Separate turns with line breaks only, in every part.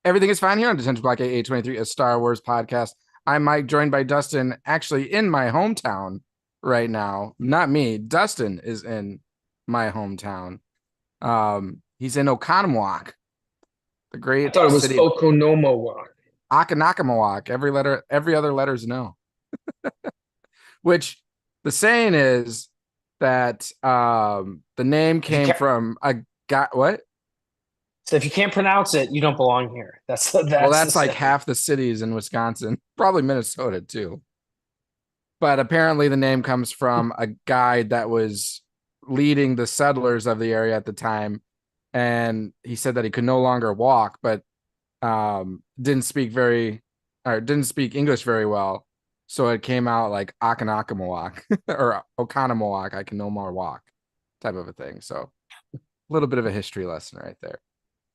Everything is fine here on Detention Block E23, a Star Wars podcast. I'm Mike, joined by Dustin, actually in my hometown right now. Not me. Dustin is in my hometown. He's in Oconomowoc, the
I
great
thought it was
city of
Okonomowoc.
Oconomowoc. Every other letter's no. Which the saying is that the name
If you
came
can't,
from a guy. What?
so if you can't pronounce it, you don't belong here. That's
Well,
that's the
that's like
saying.
half the cities in Wisconsin, probably Minnesota too. But apparently the name comes from a guide that was leading the settlers of the area at the time. And he said that he could no longer walk, but didn't speak English very well. So it came out like Akanakamoak or Oconomowoc, I can no more walk type of a thing. So a little bit of a history lesson right there.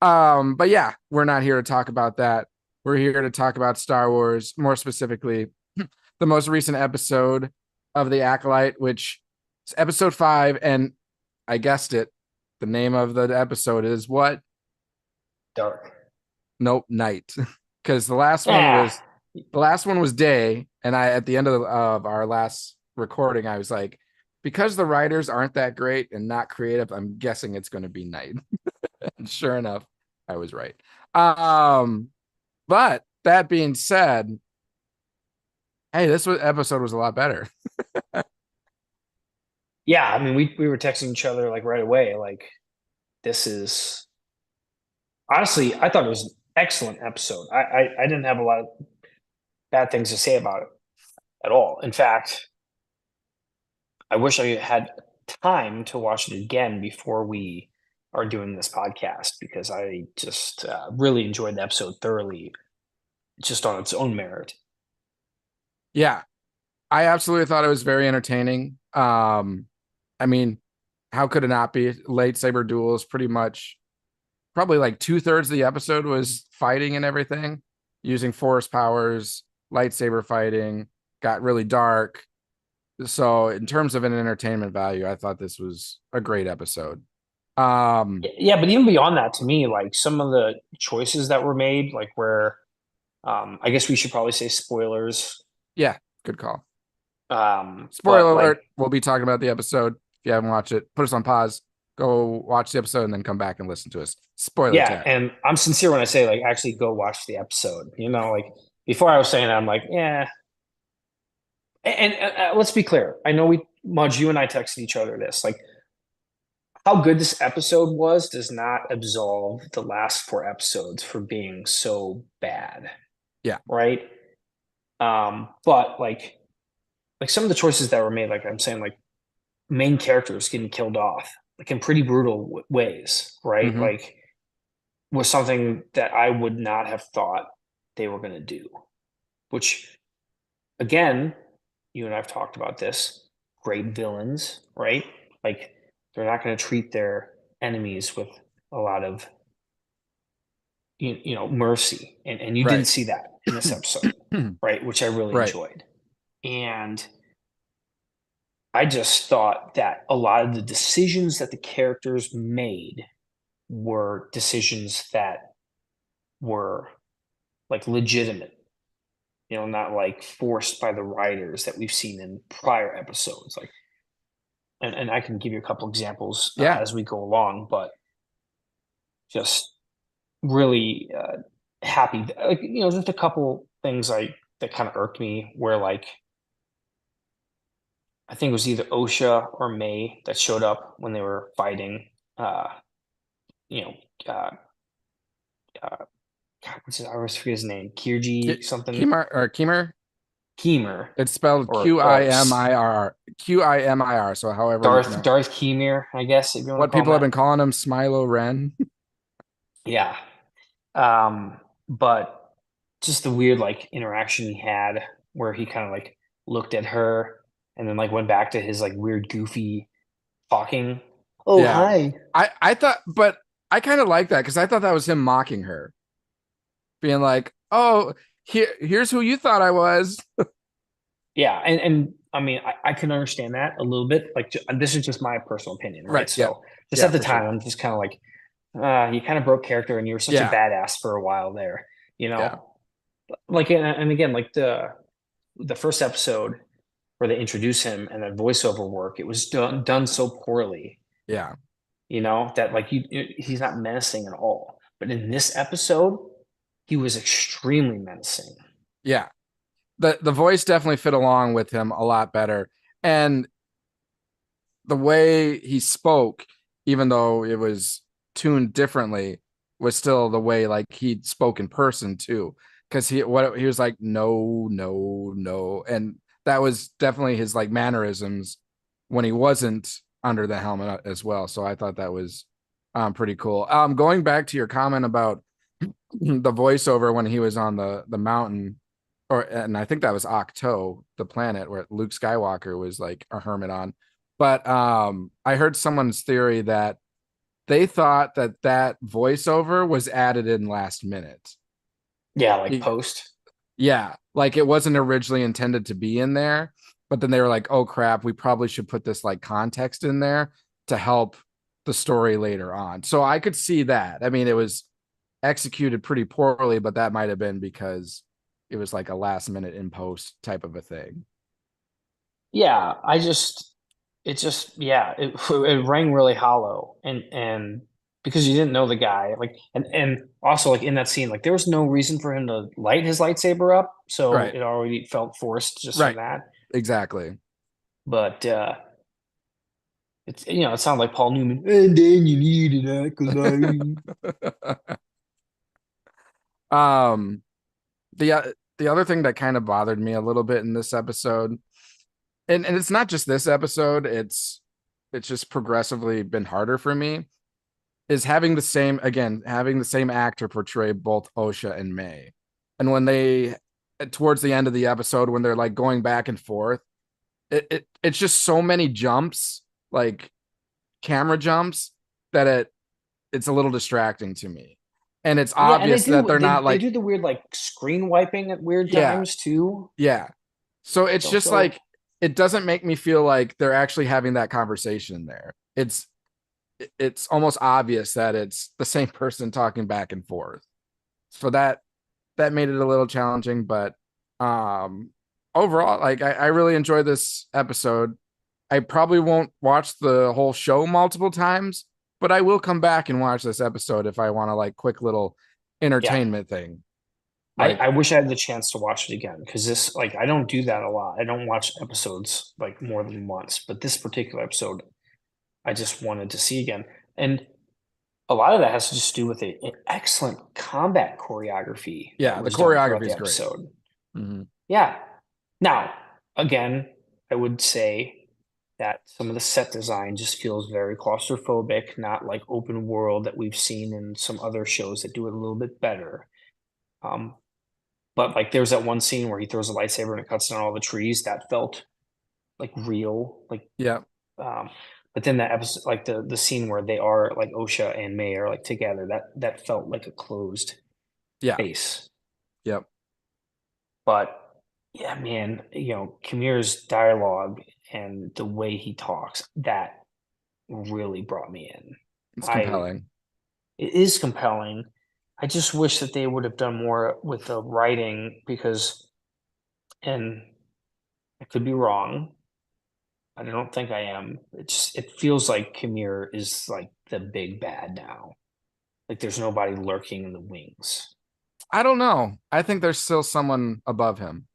But yeah, we're not here to talk about that. We're here to talk about Star Wars, more specifically, the most recent episode of The Acolyte, which is episode 5. And I guessed it. The name of the episode is what?
Dark.
Nope, night. Because
Yeah.
the last one was day, and I at the end of our last recording, I was like, because the writers aren't that great and not creative, I'm guessing it's going to be night. And sure enough, I was right. Um, but that being said, hey, episode was a lot better.
Yeah. I mean, we were texting each other like right away. Like, this is honestly, I thought it was an excellent episode. I didn't have a lot of bad things to say about it at all. In fact, I wish I had time to watch it again before we are doing this podcast because I just really enjoyed the episode thoroughly, just on its own merit.
Yeah, I absolutely thought it was very entertaining. I mean, how could it not be? Lightsaber duels, pretty much, probably like 2/3 of the episode was fighting and everything, using force powers, lightsaber fighting, got really dark. So, in terms of an entertainment value, I thought this was a great episode. Um,
Yeah, but even beyond that, to me, like some of the choices that were made, like where I guess we should probably say spoilers.
yeah, good call. Spoiler
But like,
alert, we'll be talking about the episode. If you haven't watched it, put us on pause, go watch the episode, and then come back and listen to us. Spoiler
yeah,
tag.
and I'm sincere when I say like actually go watch the episode. Like before I was saying that, I'm like, yeah. And let's be clear. I know Mudge, you and I texted each other this. Like, how good this episode was does not absolve the last four episodes for being so bad,
Yeah.
right? But like some of the choices that were made, like I'm saying, like main characters getting killed off, like in pretty brutal ways, right?
Mm-hmm.
Like was something that I would not have thought they were going to do. Which, again, you and I've talked about this. Great villains, right? Like they're not going to treat their enemies with a lot of mercy, and you didn't
Right.
see that in this episode, right? Which I really
Right.
enjoyed, and I just thought that a lot of the decisions that the characters made were decisions that were like legitimate, not like forced by the writers that we've seen in prior episodes. Like, and I can give you a couple examples
Yeah.
as we go along, but just really happy. Like, just a couple things that kind of irked me where like I think it was either Osha or May that showed up when they were fighting. You know, uh, uh, God, I always forget his name. Kirji something.
Kimmer.
Keemer
It's spelled
or
Qimir. So however you pronounce
Darth Keemer, I guess if you want to
what
call him
people have
that.
been calling him, Smilo Ren.
Yeah. But just the weird like interaction he had where he kind of like looked at her and then like went back to his like weird goofy talking. Oh,
Yeah.
hi.
I thought, but I kind of like that because I thought that was him mocking her, being like, "Oh, here's who you thought I was."
Yeah, and I mean I can understand that a little bit. Like this is just my personal opinion, right?
Right. Yeah.
So just
Yeah,
at the
for
time,
sure.
I'm just kind of like, you kind of broke character and you were such a
Yeah,
badass for a while there, you
yeah,
know? Like, and again, like the first episode where they introduce him and that voiceover work, it was done so poorly,
yeah,
that like he's not menacing at all. But in this episode, he was extremely menacing.
yeah. The voice definitely fit along with him a lot better. And the way he spoke, even though it was tuned differently, was still the way like he spoke in person too. Because he was like, no, no, no. And that was definitely his like mannerisms when he wasn't under the helmet as well. So I thought that was pretty cool. Going back to your comment about the voiceover when he was on the mountain, and I think that was Octo, the planet where Luke Skywalker was like a hermit on. But I heard someone's theory that they thought that that voiceover was added in last minute.
Yeah, like post.
Yeah, like it wasn't originally intended to be in there, but then they were like, "Oh crap, we probably should put this like context in there to help the story later on." So I could see that. I mean, it was executed pretty poorly, but that might have been because it was like a last minute in post type of a thing.
Yeah, yeah, it rang really hollow, and because you didn't know the guy, like, and also like in that scene, like there was no reason for him to light his lightsaber up, so
Right.
it already felt forced just from
Right.
that.
Exactly.
But it's it sounded like Paul Newman, and then you needed that because
um the other thing that kind of bothered me a little bit in this episode, and it's not just this episode, it's just progressively been harder for me, is having the same actor portray both Osha and May. And when they towards the end of the episode when they're like going back and forth, it's just so many jumps, like camera jumps, that it's a little distracting to me. And it's
yeah, and
obvious that they're not
they
like,
do the weird like screen wiping at weird
yeah,
times too.
yeah. So
It
it's
don't
just
feel
like it doesn't make me feel like they're actually having that conversation there. It's almost obvious that it's the same person talking back and forth. So that made it a little challenging, but um overall, like I really enjoyed this episode. I probably won't watch the whole show multiple times, but I will come back and watch this episode if I want to like quick little
yeah.
entertainment thing.
I,
Like,
I wish I had the chance to watch it again because this, like, I don't do that a lot. I don't watch episodes like more than once, but this particular episode, I just wanted to see again. And a lot of that has to just do with an excellent combat choreography that
yeah, the
was done throughout
choreography
the
is great.
episode.
Mhm.
Yeah. Now, again, I would say that some of the set design just feels very claustrophobic, not like open world that we've seen in some other shows that do it a little bit better. Um, But like there's that one scene where he throws a lightsaber and it cuts down all the trees. That felt like real.
Yeah,
Um, but then that episode, like the scene where they are like Osha and May are like together, that felt like a closed
yeah,
space.
yep.
But yeah, man, Kamir's dialogue and the way he talks, that really brought me in.
It's
I
compelling.
It is compelling. I just wish that they would have done more with the writing because, and I could be wrong, I don't think I am. It feels like Kimir is like the big bad now. Like there's nobody lurking in the wings.
I don't know. I think there's still someone above him.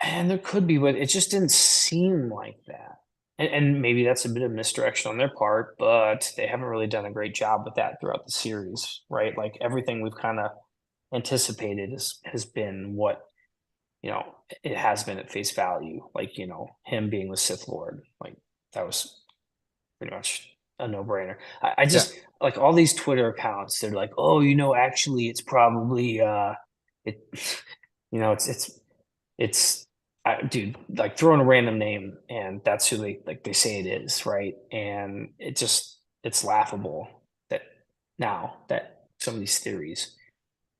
And there could be, but it just didn't seem like that. And maybe that's a bit of misdirection on their part, but they haven't really done a great job with that throughout the series, right? Like everything we've kind of anticipated has been what, it has been at face value. Like, him being the Sith Lord. Like that was pretty much a no-brainer. I
Yeah,
just like all these Twitter accounts, they're like, oh, actually it's probably it it's dude, like throwing a random name and that's who they say it is, right? And it's laughable that now that some of these theories.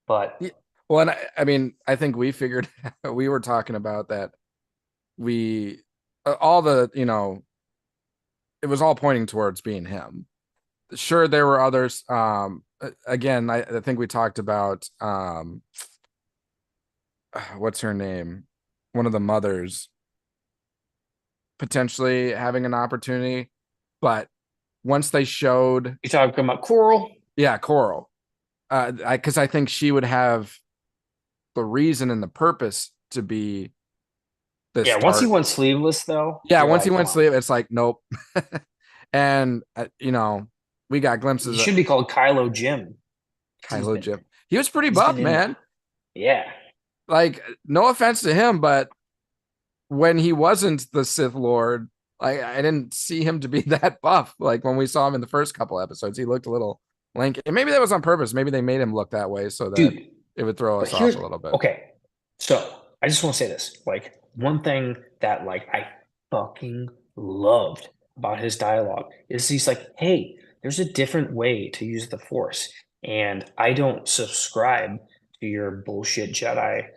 But
yeah. Well, and I mean, I think we figured we were talking about that. We all the it was all pointing towards being him. sure there were others. Again, I think we talked about what's her name? One of the mothers potentially having an opportunity, but once they showed,
You talking about Coral?
yeah, Coral, because I think she would have the reason and the purpose to be the
Yeah, once he
start.
went sleeveless, though,
Yeah,
you're
once he
like, come
went
on.
sleep, it's like nope. And we got
He
glimpses of
should be called Kylo Jim. He's
Kylo
been
Jim. He was pretty
he's been
buff,
in.
man.
Yeah,
Like, no offense to him, but when he wasn't the Sith Lord, like I didn't see him to be that buff. Like when we saw him in the first couple episodes, he looked a little lanky. And maybe that was on purpose. Maybe they made him look that way so that
dude.
it would throw
But
us off
here's
a little bit.
okay. So I just want to say this. Like one thing that like I fucking loved about his dialogue is he's like, hey, there's a different way to use the Force, and I don't subscribe to your bullshit Jedi,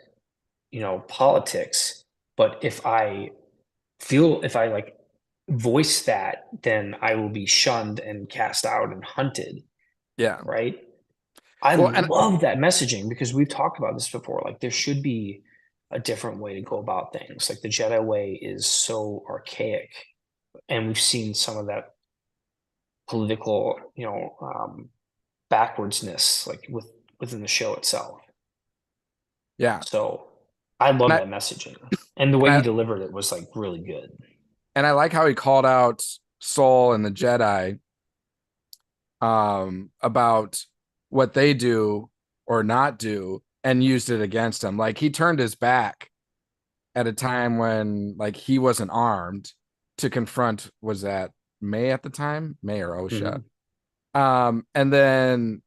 politics. But if I like voice that, then I will be shunned and cast out and hunted,
Yeah.
right? I
Well, and
love that messaging because we've talked about this before. Like there should be a different way to go about things. Like the Jedi way is so archaic, and we've seen some of that political, backwardsness like within the show itself.
yeah.
So I
And
love
I
that messaging, and the way
and
he
I
delivered it was like really good.
and I like how he called out Soul and the Jedi about what they do or not do and used it against him. Like he turned his back at a time when like he wasn't armed to confront, was that May at the time? May or Osha.
Mhm.
And then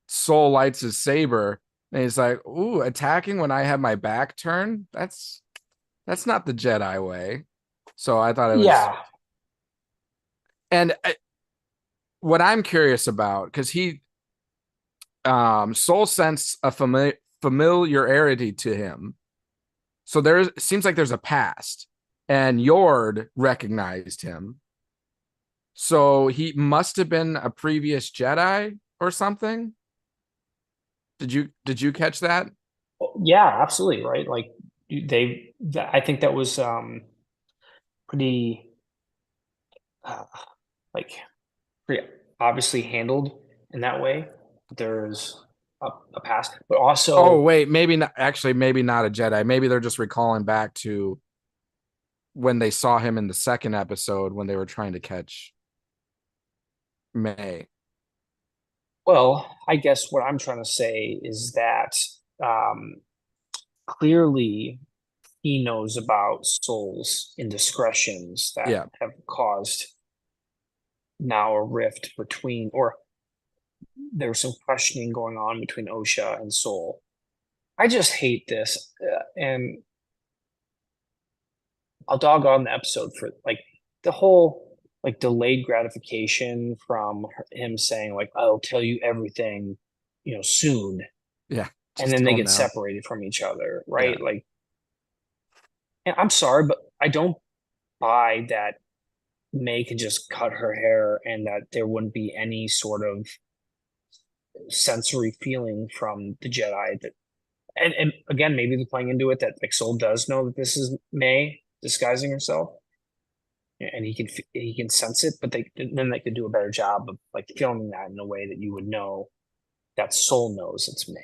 Soul lights his saber and he's like, ooh, attacking when I have my back turned? That's not the Jedi way. So I thought it was,
Yeah,
and what I'm curious about, because Soul sensed a familiarity to him. So there seems like there's a past, and Yord recognized him. So he must have been a previous Jedi or something. Did you catch that?
yeah, absolutely, right. Like I think that was pretty uh, like pretty obviously handled in that way. There's a past, but
Oh
also,
wait, maybe not. Actually, maybe not a Jedi. Maybe they're just recalling back to when they saw him in the second episode when they were trying to catch May.
well, I guess what I'm trying to say is that um, clearly he knows about Soul's indiscretions that
Yeah,
have caused now a rift between, or there's some questioning going on between Osha and Soul. I just hate this, and I'll dog on the episode for like the whole like delayed gratification from him saying like I'll tell you everything, soon,
yeah.
and
Just
then they
tell him
get
now.
separated from each other,
Yeah,
right? Like, and I'm sorry, but I don't buy that May can just cut her hair and that there wouldn't be any sort of sensory feeling from the Jedi that and again maybe they're playing into it that like Soul does know that this is May disguising herself and he can sense it, but they could do a better job of like filming that in a way that you would know that Soul knows it's May.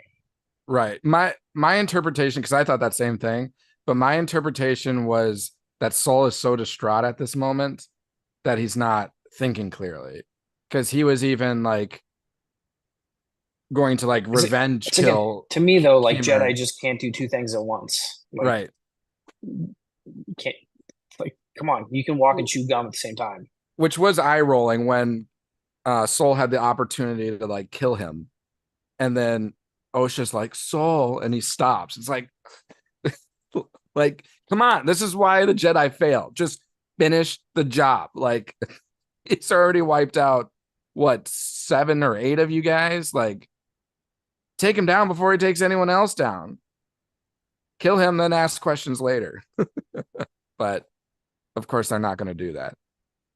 right. My interpretation, because I thought that same thing, but my interpretation was that Soul is so distraught at this moment that he's not thinking clearly. Because he was even like going to like
Is it?
revenge
It's again
kill
to me though like
Kimmer.
Jedi just can't do two things at once. Like
Right.
you can't like come on, you can walk and chew gum at the same time.
Which was eye rolling when Soul had the opportunity to like kill him. And then Osha's like, Soul, and he stops. It's like, come on, this is why the Jedi failed. Just finish the job. Like, it's already wiped out what, 7 or 8 of you guys? Like, take him down before he takes anyone else down. Kill him, then ask questions later. But of course, they're not going to do that.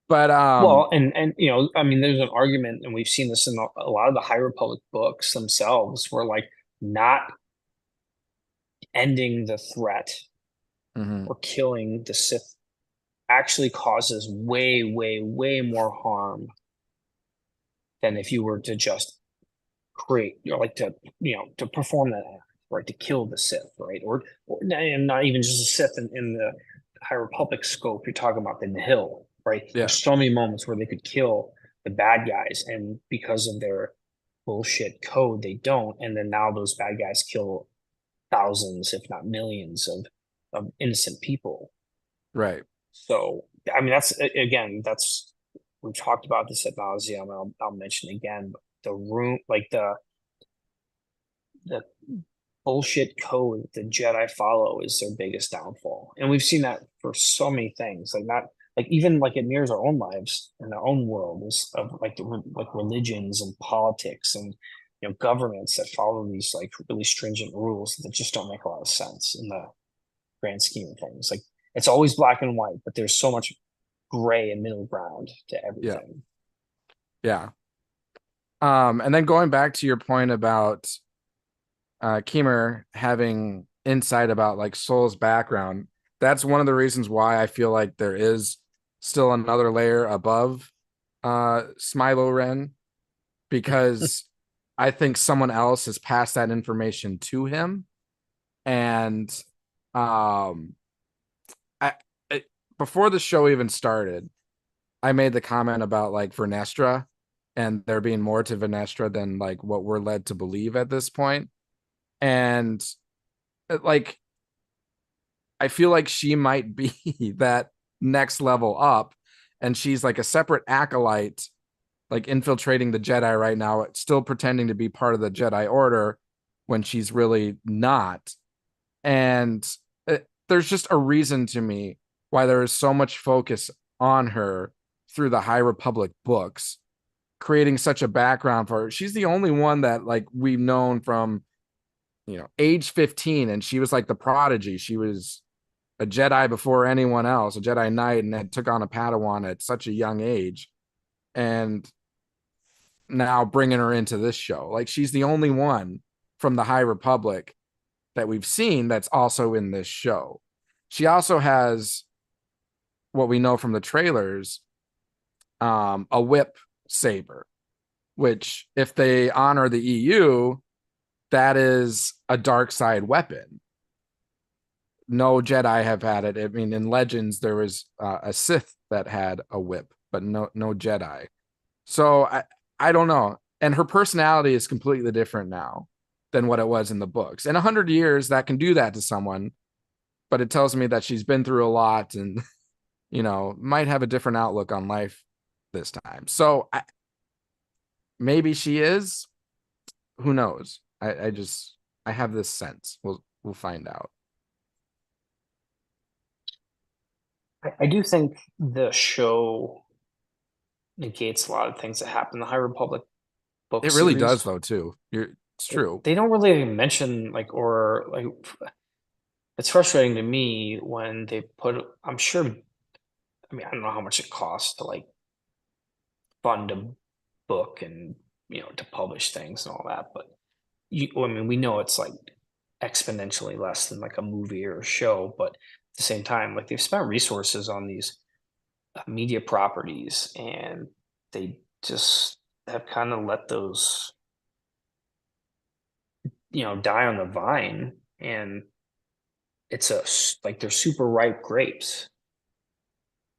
But
Well, and I mean, there's an argument, and we've seen this in a lot of the High Republic books themselves, where like not ending the threat
mhm,
or killing the Sith actually causes way, way, way more harm than if you were to just create, like to perform that act, right? To kill the Sith, right? Or and not even just a Sith in the High Republic scope. You're talking about in the Hill, right?
yeah,
There's so many moments where they could kill the bad guys, and because of their bullshit code, they don't. And then now those bad guys kill thousands, if not millions, of innocent people.
right.
So, I mean, that's we've talked about this at nauseum. I'll mention again, but the room, like the bullshit code that the Jedi follow is their biggest downfall. And we've seen that for so many things. Like not like even like it mirrors our own lives and our own world is of like religions and politics and governments that follow these like really stringent rules that just don't make a lot of sense in the grand scheme of things. Like it's always black and white, but there's so much gray and middle ground to
Yeah,
everything.
yeah. And then going back to your point about Keemer having insight about like Soul's background, that's one of the reasons why I feel like there is still another layer above Smilo Ren, because I think someone else has passed that information to him. And um I, before the show even started, I made the comment about like Vernestra and there being more to Vernestra than like what we're led to believe at this point. And like I feel like she might be that next level up, and she's like a separate acolyte, like infiltrating the Jedi right now, still pretending to be part of the Jedi Order when she's really not. And there's just a reason to me why there is so much focus on her through the High Republic books, creating such a background for her. She's the only one that like we've known from age 15, and she was like the prodigy. She was a Jedi before anyone else, a Jedi Knight, and had took on a Padawan at such a young age. And now bringing her into this show, like she's the only one from the High Republic that we've seen that's also in this show. She also has what we know from the trailers, a whip saber, which if they honor the EU, that is a dark side weapon. No Jedi have had it. I mean, in Legends, there was a Sith that had a whip, but no Jedi. So I don't know. And her personality is completely different now than what it was in the books. In 100 years, that can do that to someone, but it tells me that she's been through a lot and, might have a different outlook on life this time. So maybe she is. Who knows? I have this sense. We'll find out.
I do think the show negates a lot of things that happen in the High Republic book
It really does,
series.
though, too. It's true.
They don't really mention like or like it's frustrating to me when they put I'm sure I mean I don't know how much it costs to like fund a book and to publish things and all that, but I mean we know it's like exponentially less than like a movie or a show, but at the same time like they've spent resources on these media properties and they just have kind of let those die on the vine, and it's like they're super ripe grapes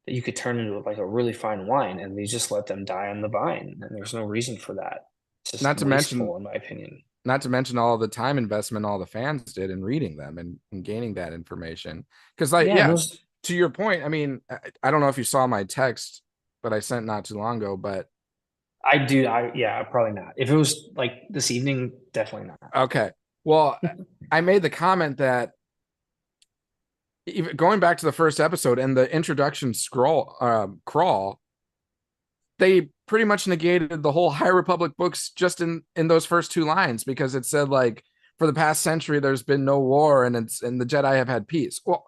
that you could turn into like a really fine wine, and they just let them die on the vine, and there's no reason for that. It's just
Not to mention,
wasteful in my opinion.
not to mention all the time investment all the fans did in reading them and gaining that information. Because, like,
Yeah, and
yeah,
those
to your point, I mean, I don't know if you saw my text that I sent not too long ago, but
I do I yeah, probably not. If it was like this evening, definitely not.
okay. Well, I made the comment that even going back to the first episode and the introduction crawl, they pretty much negated the whole High Republic books just in those first two lines, because it said like for the past century there's been no war and the Jedi have had peace. Well,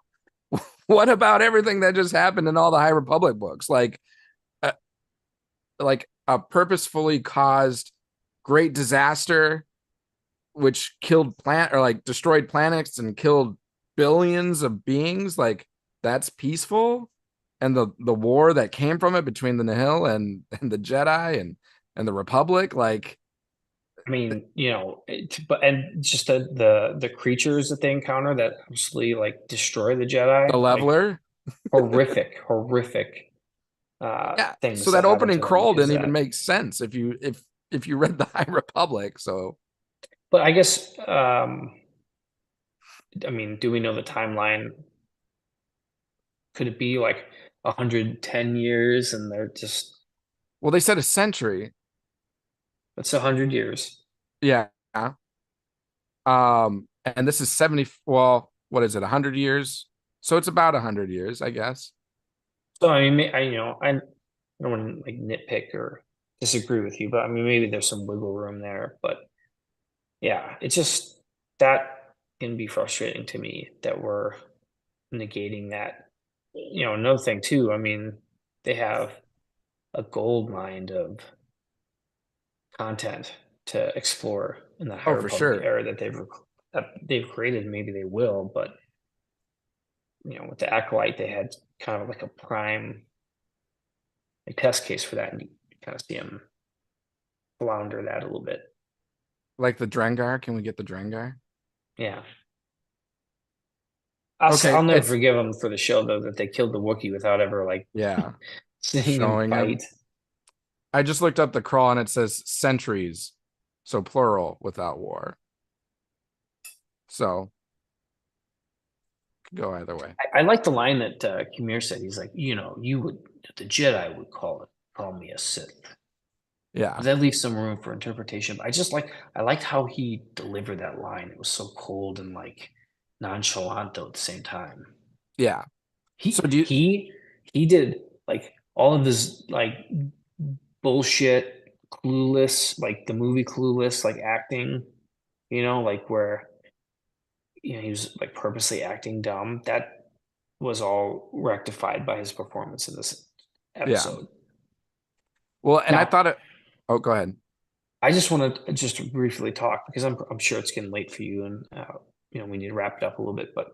what about everything that just happened in all the High Republic books? Like like a purposefully caused great disaster which killed plant or like destroyed planets and killed billions of beings, like that's peaceful. And the war that came from it between the Nihil and the Jedi and the Republic, like
I mean, but and just the creatures that they encounter that absolutely like destroy the
the
Jedi, like
leveler.
horrific
Yeah. So
things
that
that happen
opening
to them
crawl
because
didn't
of
even
that.
make sense if you read the High Republic. So
But I guess, I mean, do we know the timeline? Could it be like 110 years and they're just
well, they said a century.
that's 100 years?
Yeah. And this is 70, well, what is it, 100 years? So it's about 100 years, I guess.
So I mean, I don't want to like nitpick or disagree with you, but I mean, maybe there's some wiggle room there. But yeah, it's just that can be frustrating to me that we're negating that. Another thing too, I mean, they have a gold mine of content to explore in the High
Oh, for
Republic
sure.
era that they've created. Maybe they will, but with the Acolyte, they had kind of like a prime like, test case for that, and you kind of see them flounder that a little bit.
Like the Drengar. Can we get the Drengar?
Yeah,
Okay,
I'll never
it's
forgive them for the show though that they killed the Wookiee without ever like
yeah,
seeing him
showing him.
fight.
I just looked up the crawl and it says centuries, so plural without war. So could go either way.
I like the line that Kumir said. He's like, the Jedi would call me a Sith.
Yeah,
That leaves some room for interpretation. But I liked how he delivered that line. It was so cold and like nonchalant though at the same time.
yeah. So
He
do you?
he he did like all of his like bullshit, clueless, like the movie Clueless, like acting, like where he was like purposely acting dumb. That was all rectified by his performance in this
Yeah.
episode.
Well, and I
Now,
thought it. Oh, go ahead.
I just want to just briefly talk because I'm sure it's getting late for you, and we need to wrap it up a little bit. But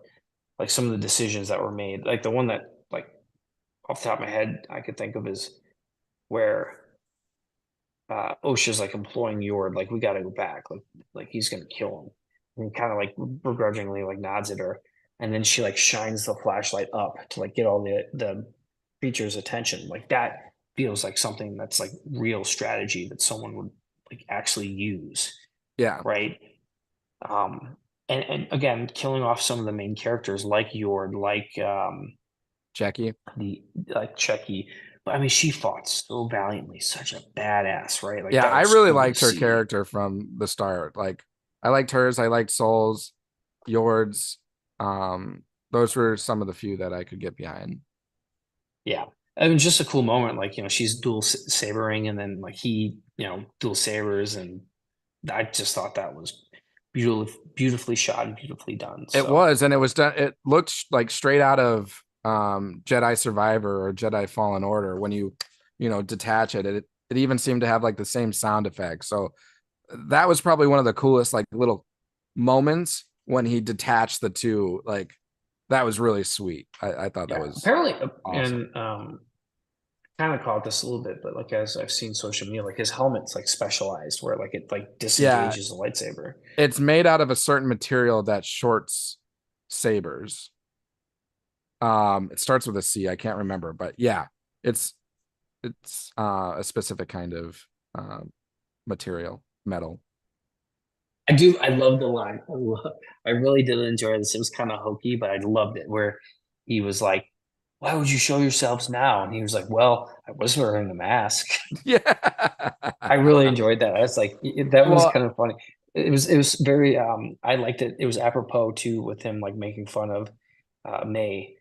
like some of the decisions that were made, like the one that like off the top of my head I could think of is where OSHA's like imploring Yord, like we got to go back, like he's gonna kill him, and he kind of like begrudgingly like nods at her, and then she like shines the flashlight up to like get all the creature's attention. Like that feels like something that's like real strategy that someone would like actually use,
Yeah,
right? Um, and again, killing off some of the main characters like Yord, like
Jackie.
the like Chucky. But I mean, she fought so valiantly, such a badass, right? Like
Yeah,
that
I
was
really
cool to
liked her
see.
character from the start. Like, I liked hers. I liked Soul's, Yord's. Those were some of the few that I could get behind.
Yeah. I mean, just a cool moment. Like, she's dual sabering and then like he, dual sabers. And I just thought that was beautifully shot and beautifully done.
It
So,
was, and it was done. It looked like straight out of Jedi Survivor or Jedi Fallen Order when you detach it. It even seemed to have like the same sound effects. So that was probably one of the coolest like little moments when he detached the two. Like that was really sweet. I thought that
yeah.
was
Apparently,
awesome.
and kind of caught this a little bit, but like as I've seen social media, like his helmet's like specialized where like it like
Yeah,
disengages the lightsaber.
it's made out of a certain material that shorts sabers. It starts with a C. I can't remember, but yeah, it's a specific kind of uh, material, metal.
I do. I love the line. I really did enjoy this. It was kind of hokey, but I loved it. Where he was like, "Why would you show yourselves now?" And he was like, "Well, I was wearing the mask."
Yeah.
I really enjoyed that. I was like, that was
Well,
kind of funny. It was very. I liked it. It was apropos too with him like making fun of May.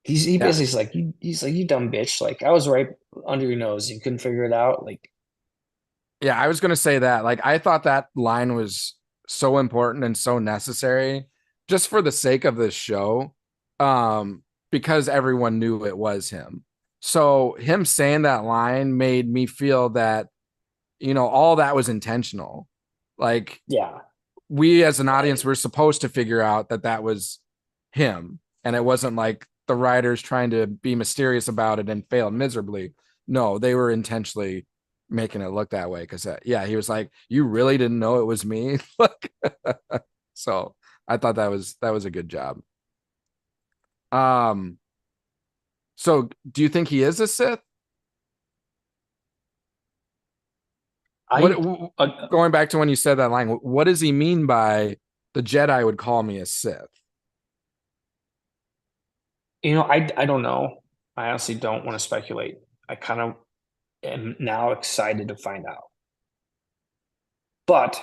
He
yeah,
basically is like he's like you dumb bitch. Like I was right under your nose. You couldn't figure it out. Like
yeah. I was gonna say that. Like, I thought that line was so important and so necessary, just for the sake of this show, um, because everyone knew it was him. So him saying that line made me feel that, all that was intentional. Like
Yeah.
we as an audience
I-
were supposed to figure out that that was him. And it wasn't like the writers trying to be mysterious about it and failed miserably. No, they were intentionally making it look that way. Cause yeah, he was like, you really didn't know it was me. So I thought that was a good job. Um, so do you think he is a Sith? What
I, uh,
going back to when you said that line, what does he mean by the Jedi would call me a Sith?
I don't know. I honestly don't want to speculate. I kind of am now excited to find out. But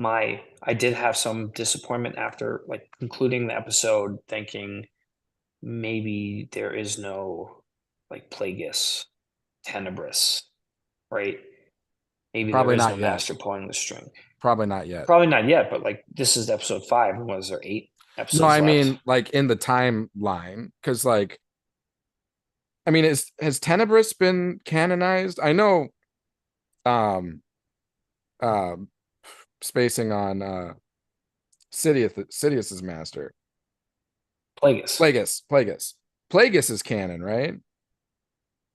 I did have some disappointment after like concluding the episode, thinking maybe there is no like Plagueis, Tenebris, right? Maybe there
Probably
is no
not yet.
master pulling the string.
Probably not yet.
Probably not yet, but like this is episode 5, and was there 8
No,
episodes
I
left?
mean like in the timeline, because like I mean, has Tenebris been canonized? I know um um spacing on Sidious's master.
Plagueis.
Plagueis is canon, right?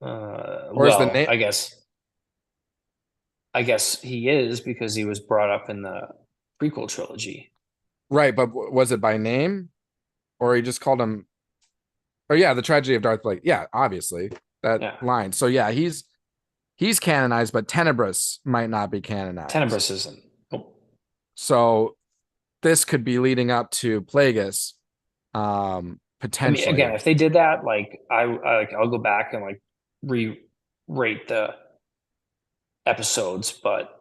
Or is the
Well,
name
I guess he is because he was brought up in the prequel trilogy.
right, but was it by name? Or he just called him, or yeah, the tragedy of Darth Plagueis. Yeah, obviously. That
Yeah,
line. So yeah, he's canonized, but Tenebris might not be canonized.
Tenebris isn't. Oh,
So this could be leading up to Plagueis,
I mean, again,
potentially.
if they did that, like I'll go back and like re-rate the episodes, but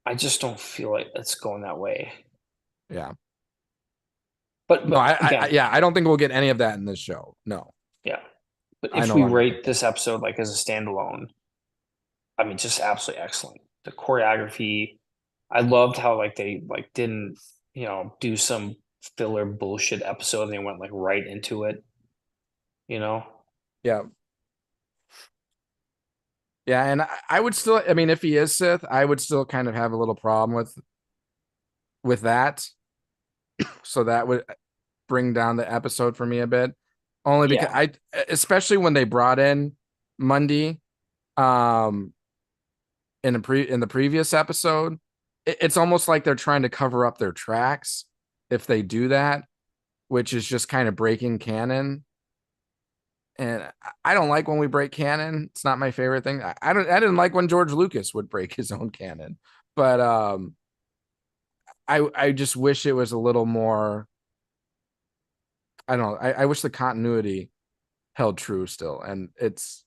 I just don't feel like it's going that way.
Yeah.
But
No,
again,
yeah, I don't think we'll get any of that in this show. No,
yeah. But
I
if
no
we
longer think
rate
that.
this episode like as a standalone, I mean, just absolutely excellent. The choreography, I loved how like they like didn't, do some filler bullshit episode and they went like right into it, you know?
Yeah. Yeah, and I would still, I mean, if he is Sith, I would still kind of have a little problem with that. So that would bring down the episode for me a bit. Only because
Yeah.
I especially when they brought in Mundy um in the previous episode, it's almost like they're trying to cover up their tracks if they do that, which is just kind of breaking canon. And I don't like when we break canon. It's not my favorite thing. I didn't like when George Lucas would break his own canon. But I just wish it was a little more. I don't know. I wish the continuity held true still. And it's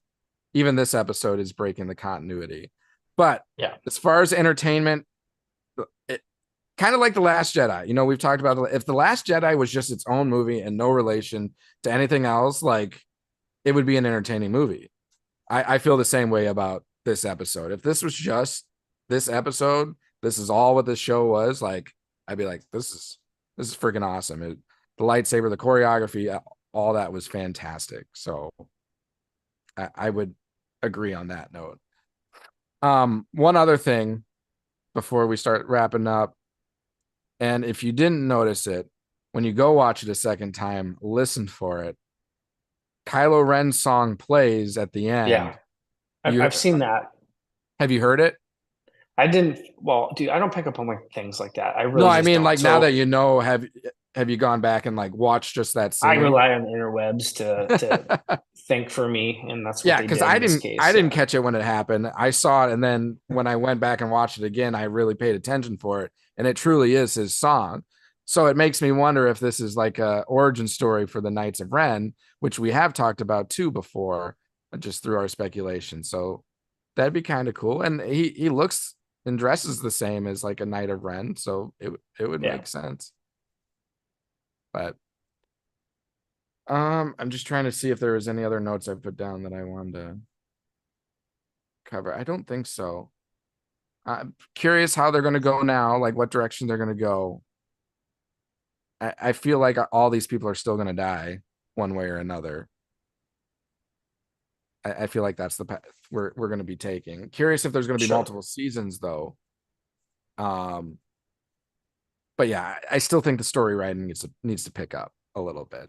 even this episode is breaking the continuity. But
Yeah.
as far as entertainment, it kind of like The Last Jedi. We've talked about if The Last Jedi was just its own movie and no relation to anything else, like it would be an entertaining movie. I feel the same way about this episode. If this was just this episode, this is all what this show was, like I'd be like, this is freaking awesome. The lightsaber, the choreography, all that was fantastic. So I would agree on that note. One other thing before we start wrapping up, and if you didn't notice it, when you go watch it a second time, listen for it. Kylo Ren's song plays at the
Yeah.
end.
I've
You
seen that.
have you heard it?
I didn't, well, dude, I don't pick up on like things like that. I
No,
really
I
just
mean
don't.
like now that
So
you know, have you gone back and like watched just that
I
scene?
rely on the interwebs to think for me, and that's what
Yeah,
they
because
did in this
I
case.
didn't
Yeah.
catch it when it happened. I saw it, and then when I went back and watched it again, I really paid attention for it, and it truly is his song. So it makes me wonder if this is like a origin story for the Knights of Ren, which we have talked about too before, just through our speculation. So that'd be kind of cool. And he looks and dresses the same as like a Knight of Ren, so it would
Yeah.
make sense. But I'm just trying to see if there was any other notes I've put down that I wanted to cover. I don't think so. I'm curious how they're going to go now, like what direction they're going to go. I feel like all these people are still going to die one way or another. I feel like that's the path we're going to be taking. Curious if there's going to be
Sure.
multiple seasons though. Um, but yeah, I still think the story writing needs to pick up a little bit.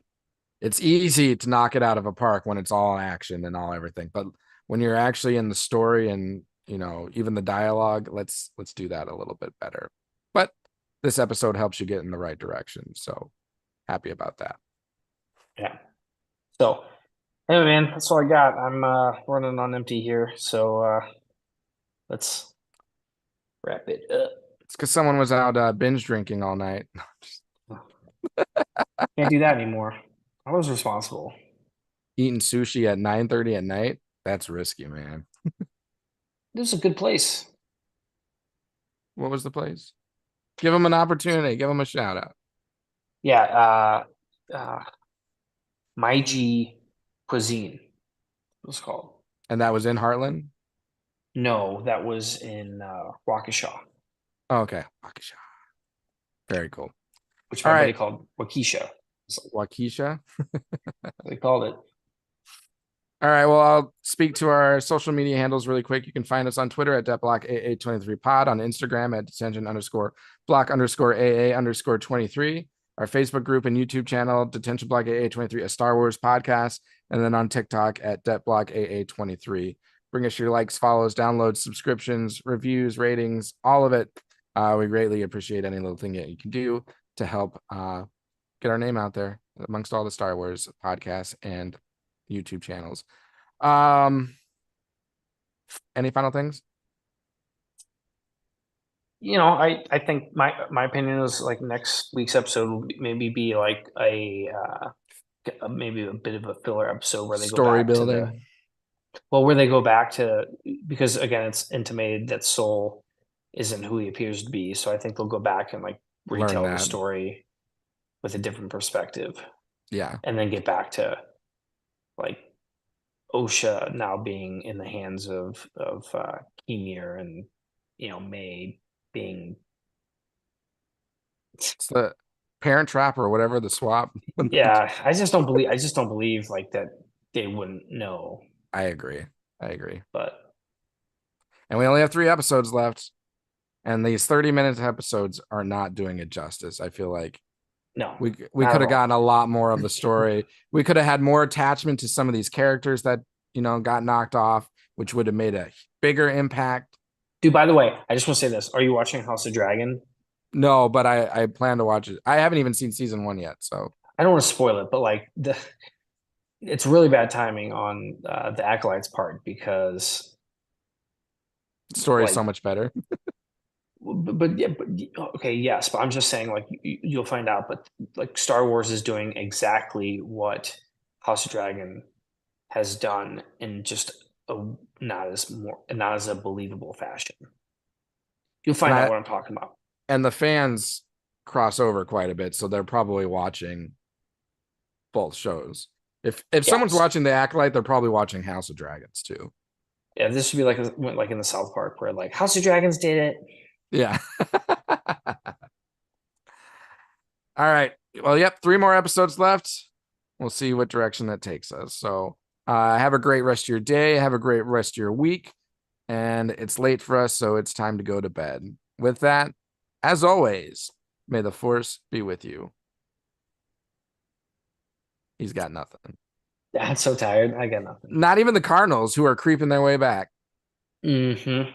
It's easy to knock it out of a park when it's all action and all everything, but when you're actually in the story and even the dialogue, let's do that a little bit better. But this episode helps you get in the right direction, so happy about that.
Yeah. So, anyway, man, that's all I got. I'm running on empty here, so let's wrap it up.
It's because someone was out binge drinking all night.
Can't do that anymore. I was responsible.
Eating sushi at 9:30 at night. That's risky, man.
This is a good place.
What was the place? Give them an opportunity. Give them a shout out.
Yeah, uh, Maiji Cuisine, it was called.
And that was in Heartland.
No, that was in Waukesha,
Oh, okay. Waukesha. Very cool.
which
All
my buddy
right.
called Waukesha.
Waukesha.
They called it.
All right. Well, I'll speak to our social media handles really quick. You can find us on Twitter at DetBlock AA23pod, on Instagram at Detention_block_AA_23, our Facebook group and YouTube channel, Detention Block AA23, a Star Wars podcast, and then on TikTok at DetBlock AA23. Bring us your likes, follows, downloads, subscriptions, reviews, ratings, all of it. We greatly appreciate any little thing that you can do to help get our name out there amongst all the Star Wars podcasts and YouTube channels. Any final things?
I think my opinion is like next week's episode will maybe be like maybe a bit of a filler episode where they go
Story
back to the
building.
where they go back to, because again it's intimated that Soul isn't who he appears to be, so I think they'll go back and like
Learn
retell the
that.
story with a different perspective,
Yeah.
and then get back to like Osha now being in the hands of Kemir, and May being
It's the Parent Trap or whatever, the swap.
yeah. I just don't believe like that they wouldn't know,
I agree. I agree.
but
And we only have 3 episodes left. And these 30-minute episodes are not doing it justice. I feel like
no,
we
not
could
at
have
all.
gotten a lot more of the story. We could have had more attachment to some of these characters that got knocked off, which would have made a bigger impact.
Dude, by the way, I just want to say this: are you watching House of Dragon?
No, but I plan to watch it. I haven't even seen season 1 yet, so
I don't want to spoil it, but like it's really bad timing on the Acolytes part, because
the story is so
like
much better.
but yeah, but okay, yes, but I'm just saying like you'll find out, but like Star Wars is doing exactly what House of Dragon has done in just a not as a believable fashion. You'll
And
find out
I
what I'm talking about.
and the fans cross over quite a bit, so they're probably watching both shows. If someone's
Yes.
watching The Acolyte, they're probably watching House of Dragons too.
Yeah, this would be like in the South Park where like House of Dragons did it.
Yeah. All right. Well, yep, 3 more episodes left. We'll see what direction that takes us. So have a great rest of your day. Have a great rest of your week. And it's late for us, so it's time to go to bed. With that, as always, may the force be with you. He's got nothing.
I'm so tired. I got nothing.
Not even the Cardinals, who are creeping their way back.
Mm-hmm.